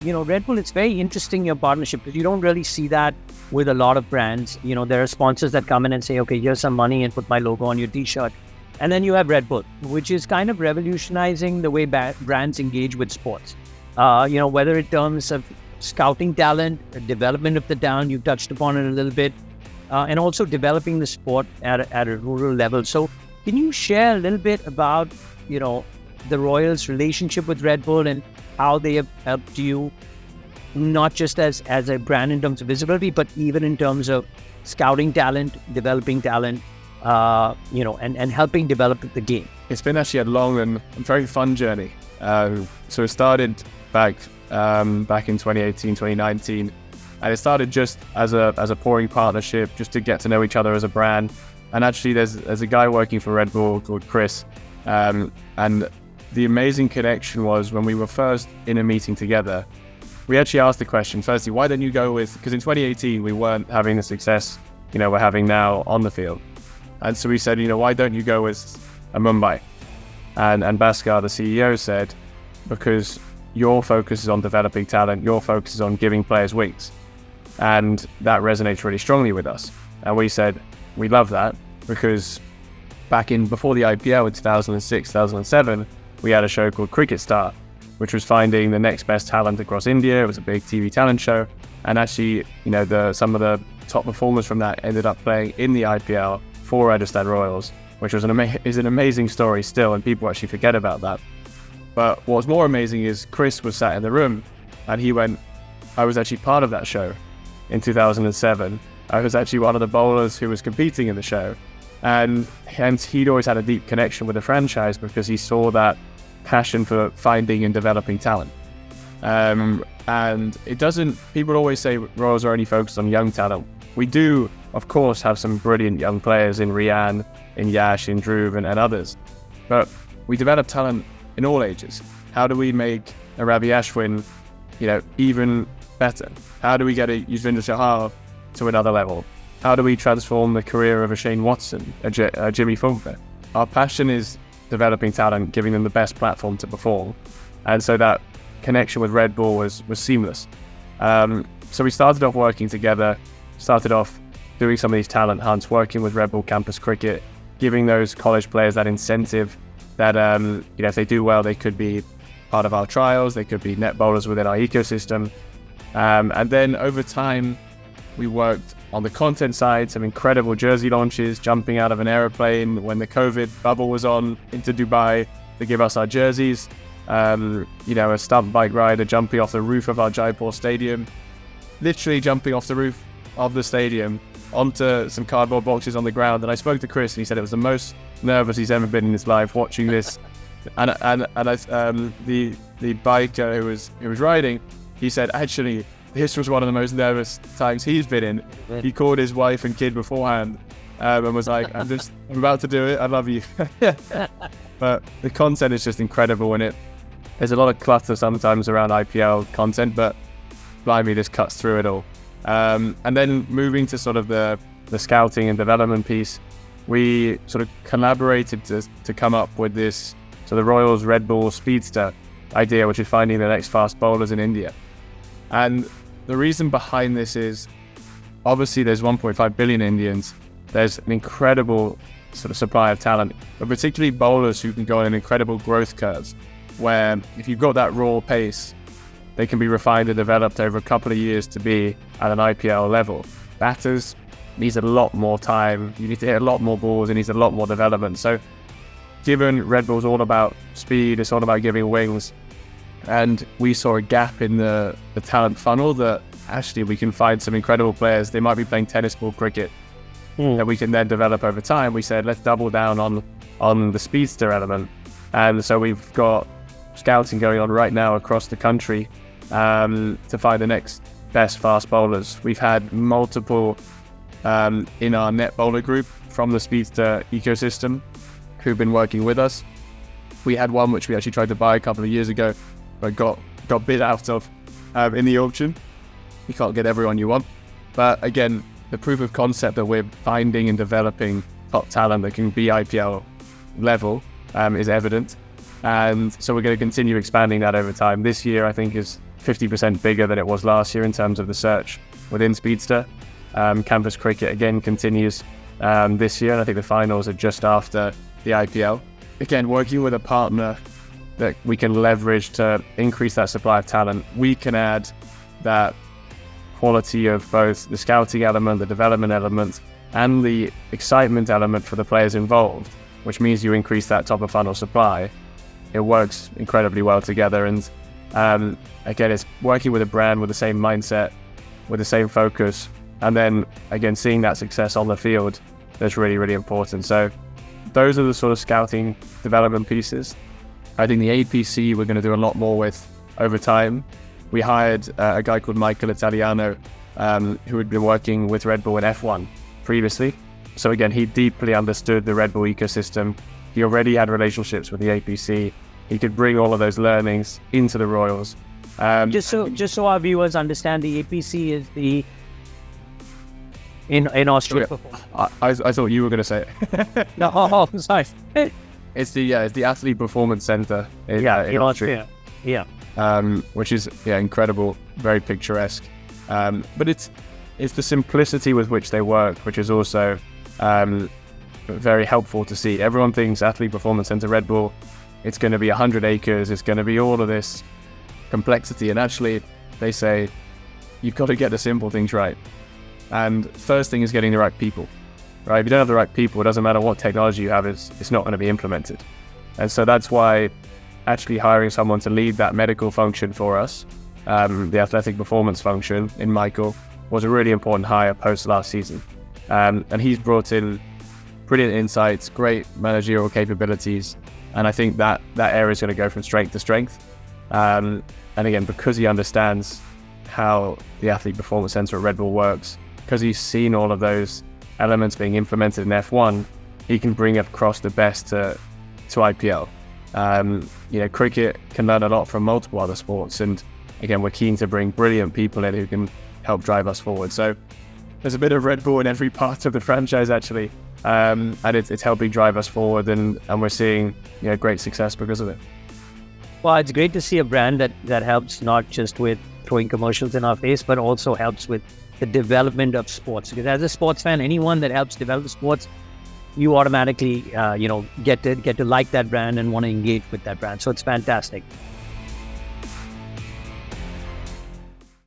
Red Bull, it's very interesting, your partnership, because you don't really see that with a lot of brands. There are sponsors that come in and say, okay, here's some money and put my logo on your t-shirt. And then you have Red Bull, which is kind of revolutionizing the way brands engage with sports. Whether in terms of scouting talent, development of the talent, you touched upon it a little bit, and also developing the sport at a rural level. So can you share a little bit about, the Royals' relationship with Red Bull and how they have helped you, not just as a brand in terms of visibility, but even in terms of scouting talent, developing talent, and helping develop the game? It's been actually a long and very fun journey. So it started back in 2018, 2019, and it started just as a pouring partnership, just to get to know each other as a brand. And actually, there's a guy working for Red Bull called Chris, and the amazing connection was when we were first in a meeting together. We actually asked the question, firstly, why don't you go with, because in 2018 we weren't having the success we're having now on the field. And so we said, why don't you go with a Mumbai? And Bhaskar, the CEO, said, because your focus is on developing talent, your focus is on giving players wings. And that resonates really strongly with us. And we said, we love that, because before the IPL in 2006, 2007, we had a show called Cricket Star, which was finding the next best talent across India. It was a big TV talent show. And actually, some of the top performers from that ended up playing in the IPL for Rajasthan Royals, which was an amazing story still, and people actually forget about that. But what's more amazing is Chris was sat in the room and he went, I was actually part of that show in 2007. I was actually one of the bowlers who was competing in the show. And hence he'd always had a deep connection with the franchise because he saw that passion for finding and developing talent. And people always say Royals are only focused on young talent. We do, of course, have some brilliant young players in Rian, in Yash, in Dhruv, and others. But we develop talent in all ages. How do we make a Ravi Ashwin, even better? How do we get a Yuzvendra Chahal to another level? How do we transform the career of a Shane Watson, a Jimmy Fulmer? Our passion is developing talent, giving them the best platform to perform. And so that connection with Red Bull was seamless. So we started off working together, started off doing some of these talent hunts, working with Red Bull Campus Cricket, giving those college players that incentive that, if they do well, they could be part of our trials, they could be net bowlers within our ecosystem. And then over time, we worked on the content side, some incredible jersey launches, jumping out of an aeroplane when the COVID bubble was on into Dubai to give us our jerseys. A stunt bike rider jumping off the roof of our Jaipur stadium, literally jumping off the roof of the stadium onto some cardboard boxes on the ground. And I spoke to Chris and he said it was the most nervous he's ever been in his life watching this. And the biker who was riding, he said, actually, this was one of the most nervous times he's been in. He called his wife and kid beforehand and was like, I'm about to do it. I love you. But the content is just incredible in it. There's a lot of clutter sometimes around IPL content, but blimey, this cuts through it all. And then moving to sort of the scouting and development piece, we sort of collaborated to come up with this, so the Royals Red Bull Speedster idea, which is finding the next fast bowlers in India. And the reason behind this is, obviously there's 1.5 billion Indians. There's an incredible sort of supply of talent, but particularly bowlers who can go on incredible growth curves, where if you've got that raw pace, they can be refined and developed over a couple of years to be at an IPL level. Batters needs a lot more time. You need to hit a lot more balls. It needs a lot more development. So given Red Bull's all about speed, it's all about giving wings, and we saw a gap in the talent funnel that actually we can find some incredible players. They might be playing tennis ball cricket that we can then develop over time. We said, let's double down on the speedster element. And so we've got scouting going on right now across the country to find the next best fast bowlers. We've had multiple in our net bowler group from the speedster ecosystem who've been working with us. We had one which we actually tried to buy a couple of years ago, but got bid out of in the auction. You can't get everyone you want. But again, the proof of concept that we're finding and developing top talent that can be IPL level is evident. And so we're going to continue expanding that over time. This year, I think, is 50% bigger than it was last year in terms of the search within Speedster. Campus cricket again continues this year, and I think the finals are just after the IPL. Again, working with a partner that we can leverage to increase that supply of talent, we can add that quality of both the scouting element, the development element, and the excitement element for the players involved, which means you increase that top of funnel supply. It works incredibly well together, and again, it's working with a brand with the same mindset, with the same focus, and then again, seeing that success on the field, that's really, really important. So those are the sort of scouting development pieces. I think the APC we're going to do a lot more with over time. We hired a guy called Michael Italiano, who had been working with Red Bull in F1 previously. So again, he deeply understood the Red Bull ecosystem. He already had relationships with the APC. He could bring all of those learnings into the Royals. Just so our viewers understand, the APC is the in Austria. I thought you were going to say it. No, sorry. It's the Athlete Performance Center in Austria. Yeah. Which is incredible, very picturesque. But it's the simplicity with which they work, which is also very helpful to see. Everyone thinks Athlete Performance Center Red Bull, it's going to be 100 acres, it's going to be all of this complexity, and actually they say you've got to get the simple things right. And first thing is getting the right people, right? If you don't have the right people, it doesn't matter what technology you have, it's not going to be implemented. And so that's why actually hiring someone to lead that medical function for us, the athletic performance function in Michael, was a really important hire post last season. And he's brought in brilliant insights, great managerial capabilities, and I think that area is going to go from strength to strength. And again, because he understands how the Athlete Performance Center at Red Bull works, because he's seen all of those elements being implemented in F1, he can bring across the best to IPL. Cricket can learn a lot from multiple other sports, and again, we're keen to bring brilliant people in who can help drive us forward. So there's a bit of Red Bull in every part of the franchise, actually, and it's helping drive us forward, and we're seeing great success because of it. Well, it's great to see a brand that helps not just with throwing commercials in our face, but also helps with the development of sports. Because as a sports fan, anyone that helps develop sports, you automatically get to like that brand and want to engage with that brand. So it's fantastic.